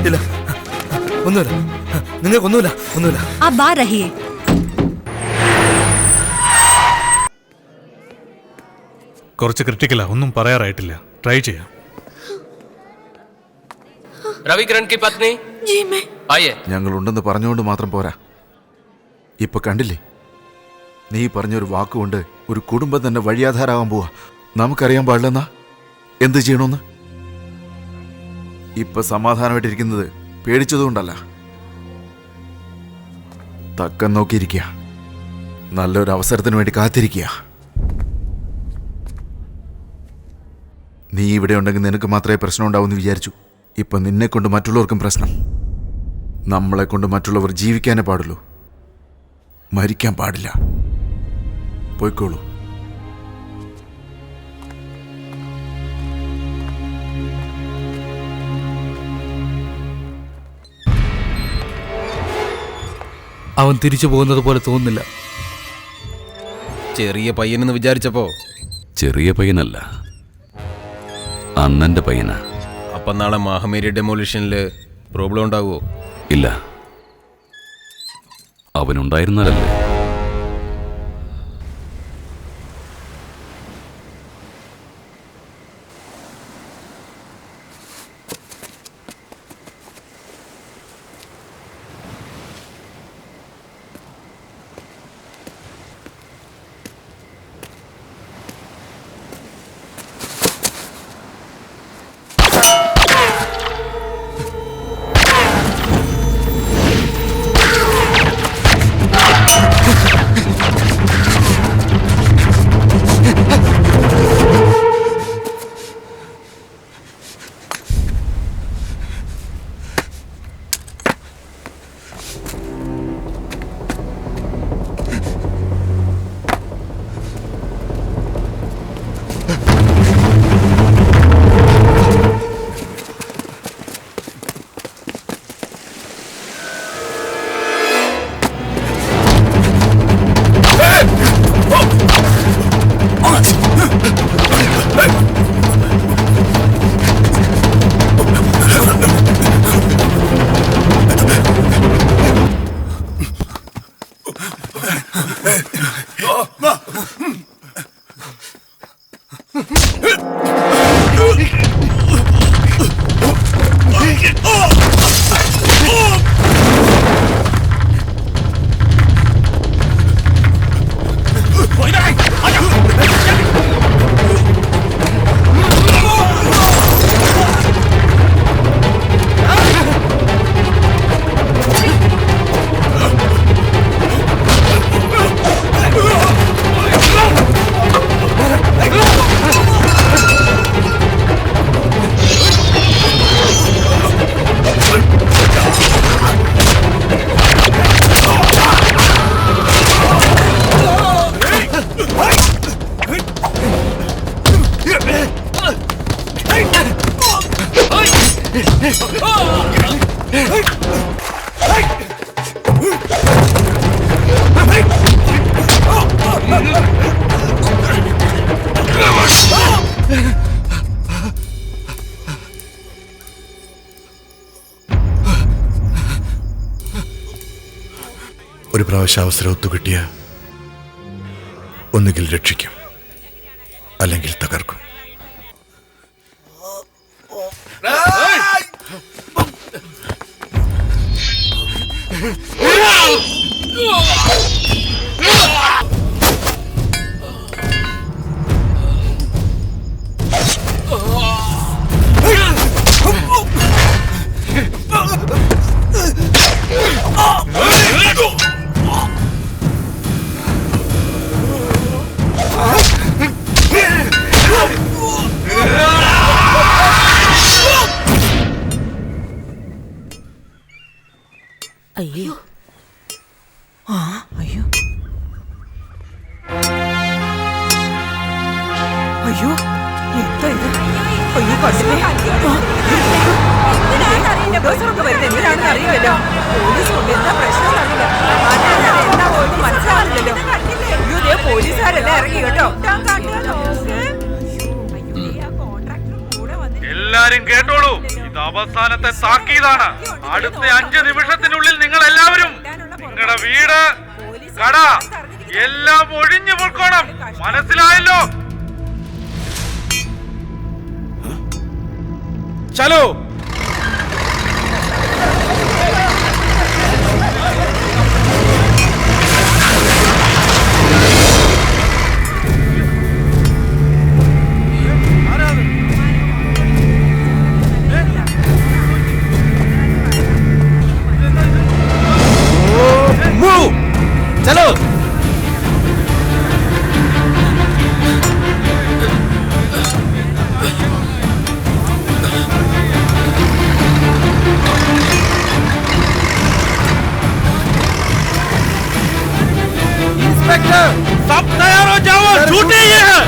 ഇല്ല, ഒന്നുമില്ല, നിങ്ങൾക്കൊന്നുമില്ല, ഒന്നുമില്ല. കുറച്ച് ക്രിട്ടിക്കലാ, ഒന്നും പറയാറായിട്ടില്ല. ട്രൈ ചെയ്യാം. രവികിരൺ की पत्नी जी मैं आइए. ഞങ്ങളുണ്ടെന്ന് പറഞ്ഞുകൊണ്ട് മാത്രം പോരാ. ഇപ്പൊ കണ്ടില്ലേ, നീ പറഞ്ഞൊരു വാക്കുകൊണ്ട് ഒരു കുടുംബം തന്നെ വഴിയാധാരാവാൻ പോവാ. നമുക്കറിയാൻ പാടില്ലെന്നാ എന്ത് ചെയ്യണമെന്ന്. ഇപ്പൊ സമാധാനമായിട്ടിരിക്കുന്നത് പേടിച്ചതുകൊണ്ടല്ല, തക്കം നോക്കിയിരിക്കുക, നല്ലൊരു അവസരത്തിന് വേണ്ടി കാത്തിരിക്കുക. നീ ഇവിടെ ഉണ്ടെങ്കിൽ നിനക്ക് മാത്രമേ പ്രശ്നം ഉണ്ടാവൂന്ന് വിചാരിച്ചു. ഇപ്പൊ നിന്നെ കൊണ്ട് മറ്റുള്ളവർക്കും പ്രശ്നം. നമ്മളെ കൊണ്ട് മറ്റുള്ളവർ ജീവിക്കാനേ പാടുള്ളൂ, മരിക്കാൻ പാടില്ല. പോയിക്കോളൂ. അവൻ തിരിച്ചു പോകുന്നത് പോലെ തോന്നുന്നില്ല. ചെറിയ പയ്യനെന്ന് വിചാരിച്ചപ്പോ ചെറിയ പയ്യനല്ല, അണ്ണന്റെ പയ്യനാ. അപ്പം നാളെ മാഹമേരി ഡെമോളിഷനില് പ്രോബ്ലം ഉണ്ടാവുമോ? ഇല്ല, അവനുണ്ടായിരുന്നാലല്ലേ. ഒരു പ്രാവശ്യം അവസരം ഒത്തുകിട്ടിയ ഒന്നുകിൽ രക്ഷിക്കും, അല്ലെങ്കിൽ തകർക്കും. അയ്യോ, അയ്യോ, അയ്യോ, എന്താ ഇത്? അയ്യോ, കണ്ടില്ലേ? എന്തിനാണെന്ന് അറിയില്ലല്ലോ. പോലീസ് കൊണ്ട് എന്താ പ്രശ്നം അറിയില്ല. മനസ്സിലാവില്ലല്ലോ. അയ്യോ, പോലീസുകാരെല്ലാം ഇറങ്ങി കേട്ടോ. അവസാനത്തെ താക്കീതാണ്. അടുത്ത 5 നിമിഷത്തിനുള്ളിൽ നിങ്ങൾ എല്ലാവരും നിങ്ങളുടെ വീട്, കട എല്ലാം ഒഴിഞ്ഞു പോക്കണം. മനസ്സിലായല്ലോ? ചലോ. चलो इंस्पेक्टर सब तैयार हो जाओ, छूटे ये है।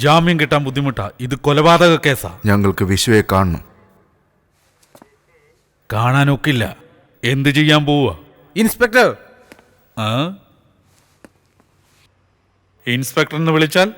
ജാമ്യം കിട്ടാൻ ബുദ്ധിമുട്ടാ. ഇത് കൊലപാതക കേസാ. ഞങ്ങൾക്ക് വിശ്വയെ കാണണം. കാണാനൊക്കില്ല. എന്ത് ചെയ്യാൻ പോവുക? ഇൻസ്പെക്ടർ, ഇൻസ്പെക്ടർ എന്ന് വിളിച്ചാൽ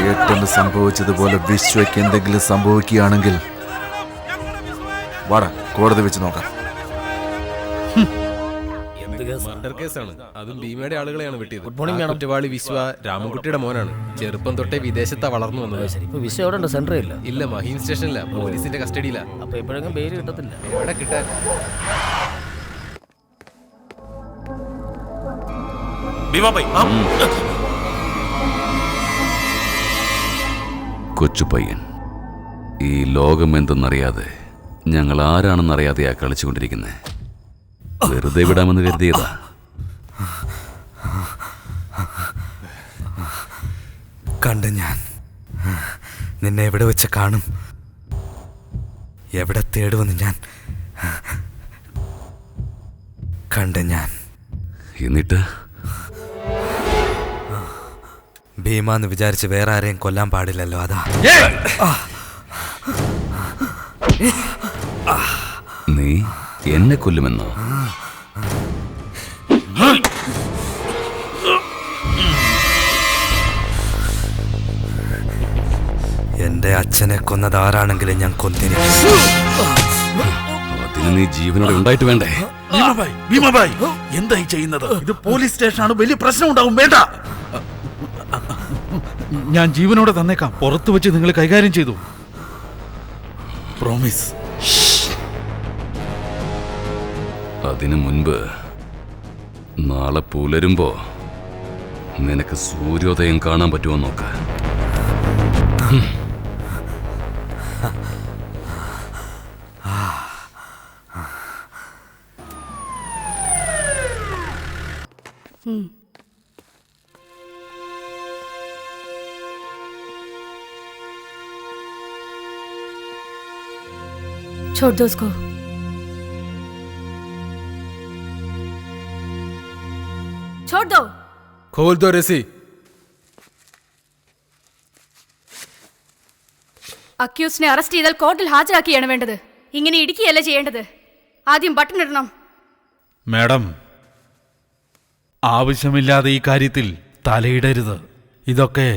ചേട്ടന് സംഭവിച്ചതുപോലെ വിശ്വയ്ക്ക് എന്തെങ്കിലും സംഭവിക്കുകയാണെങ്കിൽ വാടാ, കോടതി വെച്ച് നോക്കാം. മർഡർ കേസാണ്. അതും ഭീമയുടെ ആളുകളെയാണ് വെട്ടിയത്. Good morning madam. കുറ്റവാളി വിശ്വ രാമൻകുട്ടിയുടെ മോനാണ്. ചെറുപ്പം തൊട്ടേ വിദേശത്താ വളർന്നു വന്നത്. ഇപ്പൊ വിശ്വ എവിടെ ഉണ്ട്? സെന്ററിൽ ഇല്ല. ഇല്ല, മഹീൻ സ്റ്റേഷനില്ല. പോലീസിന്റെ കസ്റ്റഡിയിലാ. അപ്പൊ എപ്പോഴെങ്കിലും പേര് കിട്ടത്തില്ല. എവിടെ കിട്ടാൻ? കൊച്ചു പയ്യൻ ഈ ലോകം എന്തെന്നറിയാതെ ഞങ്ങൾ ആരാണെന്നറിയാതെയാ കളിച്ചുകൊണ്ടിരിക്കുന്നത്. വെറുതെ വിടാമെന്ന് കരുതിയതാ. കണ്ട് ഞാൻ നിന്നെ എവിടെ വെച്ച് കാണും, എവിടെ തേടുവെന്ന് ഞാൻ കണ്ട് ഞാൻ. എന്നിട്ട് ഭീമാന്ന് വിചാരിച്ച് വേറെ ആരെയും കൊല്ലാൻ പാടില്ലല്ലോ, അതാ. നീ എന്നെ കൊല്ലുമെന്നോ? എന്റെ അച്ഛനെ കൊന്നത് ആരാണെങ്കിലും ഞാൻ കൊന്നിരിക്കും. അതിന് നീ ജീവനോടെ ഉണ്ടായിട്ട് വേണ്ടേ? ഭീമഭായ്, എന്തായി ചെയ്യുന്നത്? ഇത് പോലീസ് സ്റ്റേഷനാണ്, വലിയ പ്രശ്നം ഉണ്ടാവും. വേണ്ട. ഞാൻ ജീവനോടെ തന്നേക്കാം. പുറത്തു വെച്ച് നിങ്ങൾ കൈകാര്യം ചെയ്തു. പ്രോമിസ്. അതിനു മുൻപ് നാളെ പുലരുമ്പോ നിനക്ക് സൂര്യോദയം കാണാൻ പറ്റുമോ നോക്ക്. छोड़ दो उसको। छोड़ दो। खोल दो रसी। അക്യൂസിനെ അറസ്റ്റ് ചെയ്താൽ കോർട്ടിൽ ഹാജരാക്കിയാണ് വേണ്ടത്. ഇങ്ങനെ ഇടിക്കുകയല്ല ചെയ്യേണ്ടത്. ആദ്യം ബട്ടൺ ഇടണം. മാഡം, ആവശ്യമില്ലാതെ ഈ കാര്യത്തിൽ തലയിടരുത്. ഇതൊക്കെ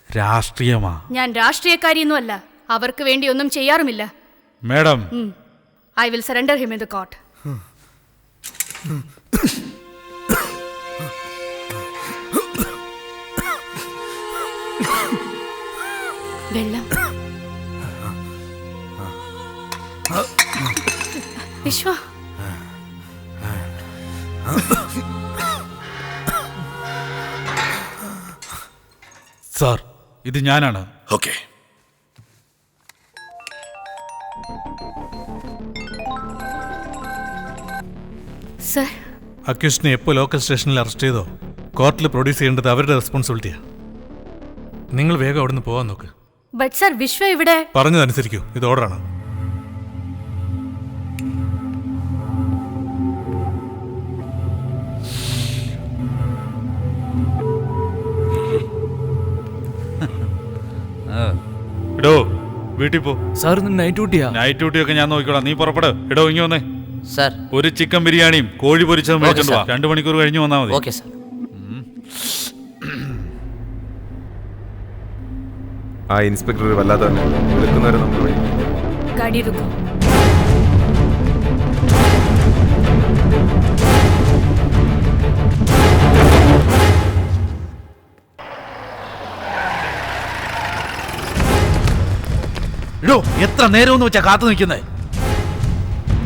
രാഷ്ട്രീയമാ. ഞാൻ രാഷ്ട്രീയക്കാരിയൊന്നുമല്ല. അവർക്ക് വേണ്ടി ഒന്നും ചെയ്യാറുമില്ല. Madam, I will surrender him in the court. വെള്ളം. വിശ്വ, സാർ, ഇത് ഞാനാണ്. ഓക്കെ. സർ, അക്യൂസ്റ്റിനെ എപ്പോൾ ലോക്കൽ സ്റ്റേഷനിൽ അറസ്റ്റ് ചെയ്തോ കോർട്ടിൽ പ്രൊഡ്യൂസ് ചെയ്യേണ്ടത് അവരുടെ റെസ്പോൺസിബിലിറ്റിയാ. നിങ്ങൾ വേഗം അവിടുന്ന് പോകാൻ നോക്ക്. ബട്ട് സർ, വിശ്വ ഇവിടെ. പറഞ്ഞതനുസരിക്കൂ, ഇത് ഓർഡറാണ്. ഇടോ, വീട്ടിൽ പോ. സാർ നൈറ്റ് ഡ്യൂട്ടിയാ? നൈറ്റ് ഡ്യൂട്ടി ഒക്കെ ഞാൻ നോക്കിക്കോളാം. നീ പുറപ്പെട്. ഇടോ, ഇങ്ങ വന്നേ. സാർ, ഒരു ചിക്കൻ ബിരിയാണിയും കോഴി പൊരിച്ചതും മേടിച്ചോണ്ട് വാ. 2 മണിക്കൂർ കഴിഞ്ഞ് വന്നാൽ മതി. Okay sir. ആ ഇൻസ്പെക്ടർ വല്ലാതെ വിളിക്കുന്നവരെ നമ്മൾ വഴി. ഗാഡി റുക്കോ. ഇടോ, എത്ര നേരം വെച്ചാ കാത്തു നിൽക്കുന്നേ?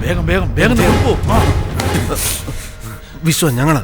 വേഗം വേഗം വേഗം പോ. വിശ്വ ഞങ്ങളാ.